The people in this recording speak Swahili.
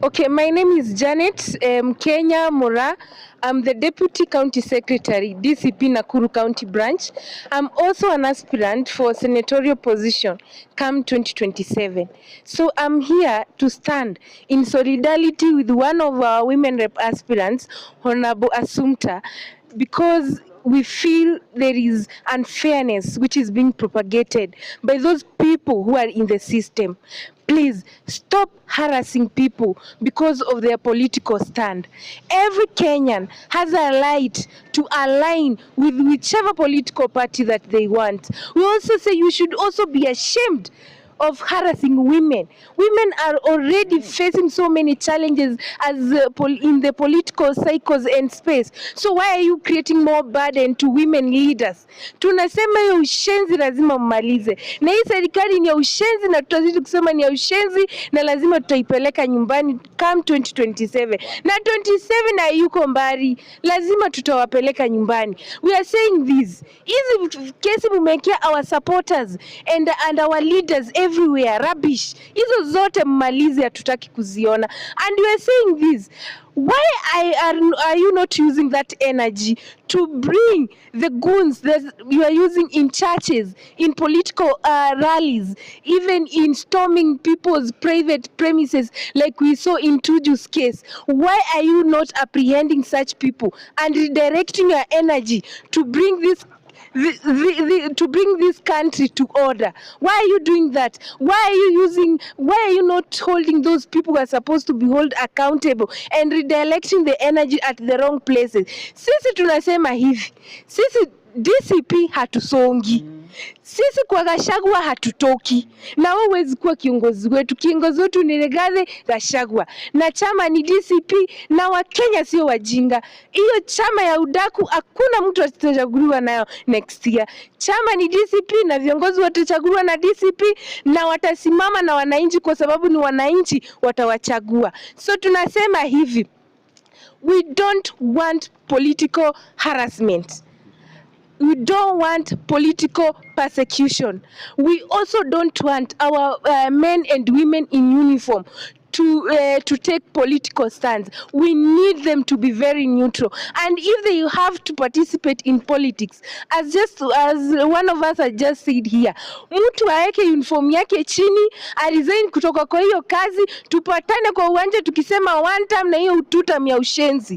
Okay, my name is Janet Kenya Mura. I'm the Deputy County Secretary, DCP Nakuru County Branch. I'm also an aspirant for senatorial position come 2027. So I'm here to stand in solidarity with one of our women rep aspirants, Honorable Assumpta, because we feel there is unfairness which is being propagated by those people who are in the system. Please stop harassing people because of their political stand. Every Kenyan has a right to align with whichever political party that they want. We also say you should also be ashamed of harassing women. Women are already facing so many challenges as in the political cycles and space. So why are you creating more burden to women leaders? Tunasema hiyo ushenzi lazima mmalize. Na hii serikali ni ya ushenzi na tutazidi kusema ni ya ushenzi na lazima tutaipeleka nyumbani come 2027. Na 27 hayuko mbali, lazima tutawapeleka nyumbani. We are saying this. Hizi kesi mumekea our supporters and our leaders everywhere rubbish. Hizo zote mmalize, hatutaki kuziona. And we are saying this. Why are you not using that energy to bring the goons that you are using in churches, in political rallies, even in storming people's private premises like we saw in Tuju's case? Why are you not apprehending such people and redirecting your energy to bring this to bring this country to order? Why are you doing that? Why are you not holding those people who are supposed to be held accountable and redirecting the energy at the wrong places? Sisi tunasema hivi, sisi DCP hatusongi. Sisi kwa Gachagua hatutoki. Na wewe huwezi kuwa kiongozi wetu. Kiongozi wetu ni Rigathi Gachagua. Na chama ni DCP na Wakenya sio wajinga. Hiyo chama ya udaku hakuna mtu atachaguliwa nayo next year. Chama ni DCP na viongozi watachaguliwa na DCP na watasimama na wananchi kwa sababu ni wananchi watawachagua. So tunasema hivi, we don't want political harassment. We don't want political persecution. We also don't want our men and women in uniform to take political stands. We need them to be very neutral. And if they have to participate in politics, as one of us has just said here, mtu aeke uniform yake chini, resign kutoka kwa hiyo kazi, tupatane kwa uwanja tukisema one time na hiyo 2 term ya ushenzi.